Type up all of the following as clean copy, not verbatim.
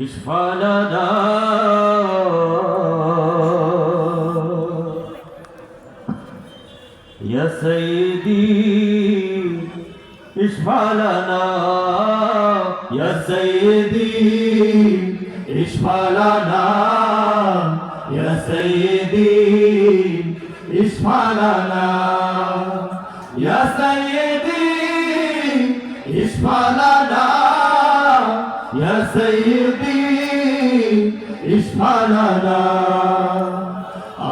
اشفع لنا يا سيدي، اشفع لنا يا سيدي، اشفع لنا يا سيدي، اشفع لنا يا سيدي، اشفع لنا يا سيدي، اشفع لنا.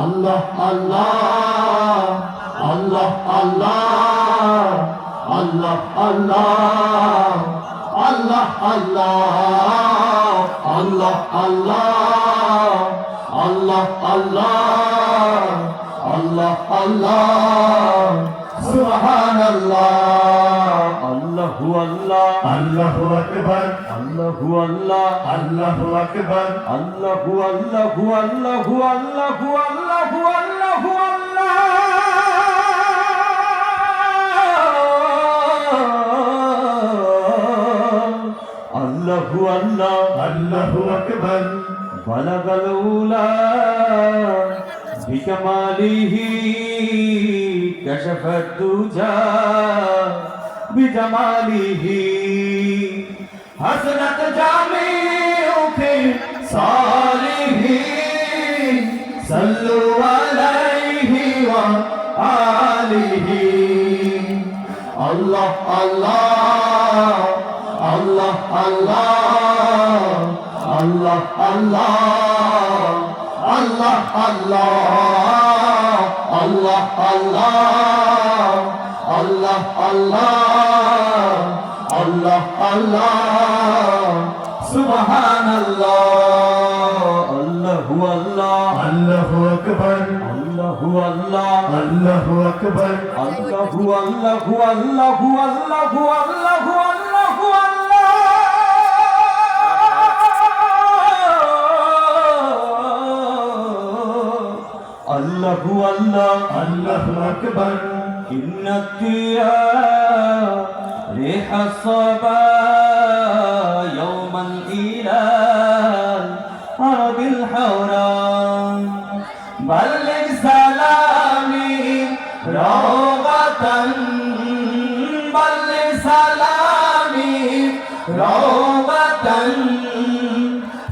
الله الله الله الله الله الله الله الله الله الله الله الله سبحان الله. الله الله الله أكبر الله الله الله أكبر الله الله الله الله الله الله الله الله الله أكبر. بلغ الأولى بكماله كشف الدجى بجماله حسنت جميع خصاله صلوا عليه وآله. الله الله الله الله الله الله الله الله الله الله الله الله سبحان الله. الله الله الله أكبر الله الله الله أكبر الله الله الله الله الله الله الله الله أكبر. إن الثياب ريح الصبا يوما إلى أرض الحوران بلغ سلامي روضة بلغ سلامي روضة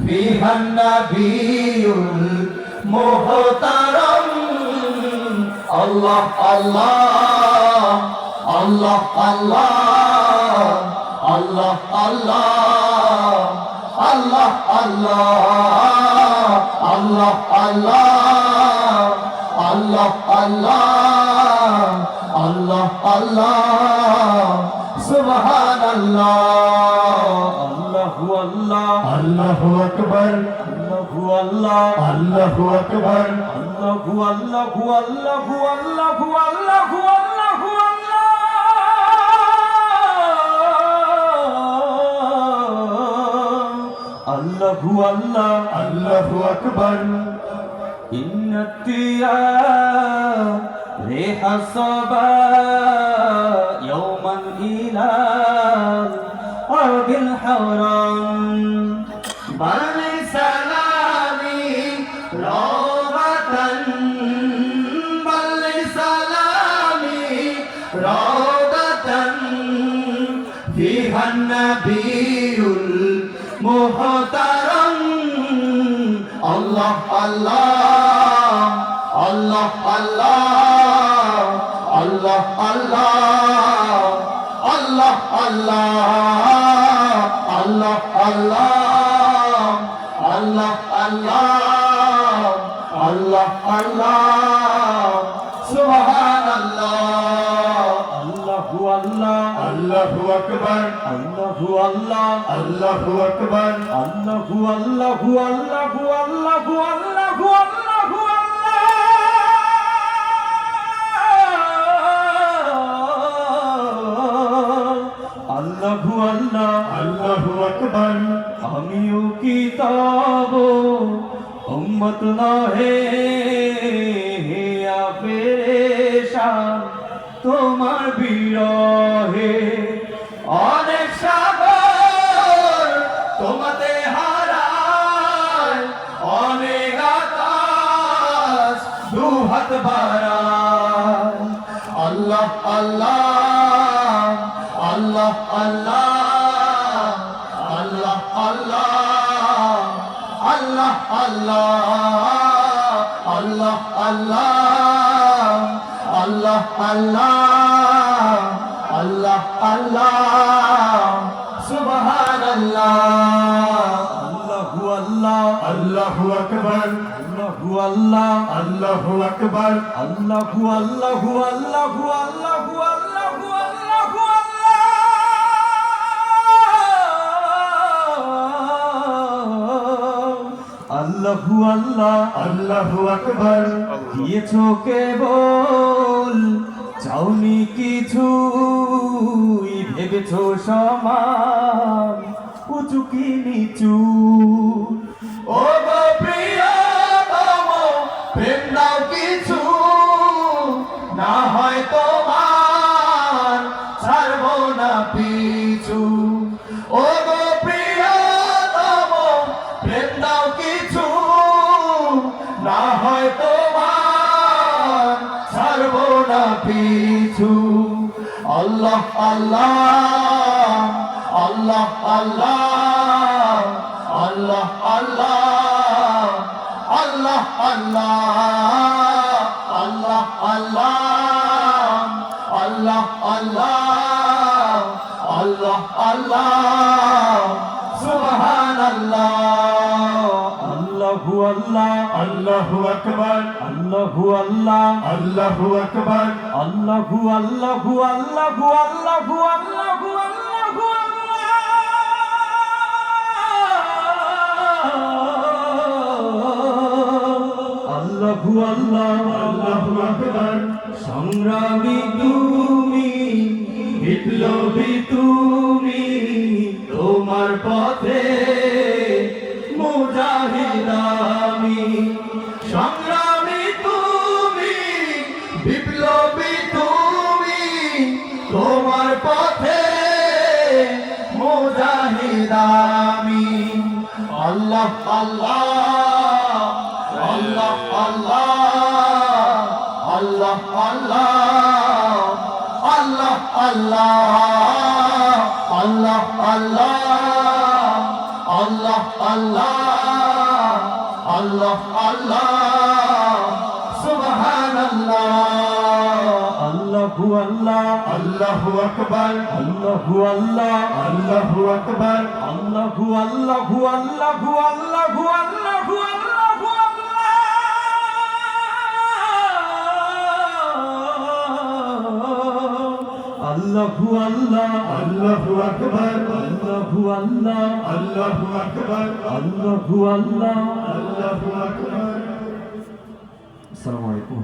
فيها النبي المحترم. الله الله الله الله الله الله الله الله الله الله الله الله سبحان الله. الله الله الله أكبر الله الله الله أكبر الله الله الله الله الله الله الله الله أكبر. إن الثياب ريح الصبا يوما إلى أرض الحوران بلغ سلامي روضة بلغ سلامي روضة فيها النبي المحترم. الله الله الله الله الله الله الله الله الله الله الله الله سبحان الله. الله الله الله أكبر الله الله الله أكبر الله الله الله الله الله الله الله الله أكبر. আমিও কি তব উম্মত নহে পেরেশান তোমার বিরহে আল্লাহ আল্লাহ আল্লাহ আল্লাহ আল্লাহ আল্লাহ সুবহানাল্লাহ আল্লাহু আল্লাহ আল্লাহু আকবার আল্লাহু আল্লাহ আল্লাহু আকবার আল্লাহু আল্লাহু আল্লাহু আল্লাহু আল্লাহু আল্লাহু আল্লাহু আল্লাহ আল্লাহু আকবার দিয়েছো কেবল চাওনি কিছু ভেবেছো সমান উঁচু কি নিচু ও গো প্রিয়তম প্রেম দাও কিছু না হয় তোমার ছাড়বো না পিছু ও গো প্রিয়তম প্রেম দাও কিছু না হয় তোমার ছাড়বো না পিছু আল্লাহ আল্লাহ আল্লাহ আল্লাহ আল্লাহ আল্লাহ আল্লাহ আল্লাহ আল্লাহ আল্লাহ আল্লাহ সুবহানাল্লাহ আল্লাহু আল্লাহ আল্লাহু আকবার আল্লাহু আল্লাহ আল্লাহু আকবার আল্লাহু আল্লাহু আল্লাহু আল্লাহু আল্লাহু আল্লাহু আল্লাহ আল্লাহু আকবার সংগ্রামী তুমি বিপ্লবী তুমি তোমার পথে মুজাহিদ আমি সংগ্রামী তুমি বিপ্লবী তুমি তোমার পথে মুজাহিদ আমি আল্লাহ আল্লাহ আল্লাহ আল্লাহ আল্লাহ আল্লাহ আল্লাহ আল্লাহ আল্লাহ আল্লাহ আল্লাহ সুবহানাল্লাহ আল্লাহু আল্লাহ আল্লাহু আকবার আল্লাহু আল্লাহ আল্লাহু আকবার আল্লাহু আল্লাহু আল্লাহু আল্লাহু আল্লাহু আল্লাহু আল্লাহ আল্লাহু আকবার আল্লাহু আল্লাহ আল্লাহু আকবার আল্লাহু আল্লাহ আল্লাহু আকবার আসসালামু আলাইকুম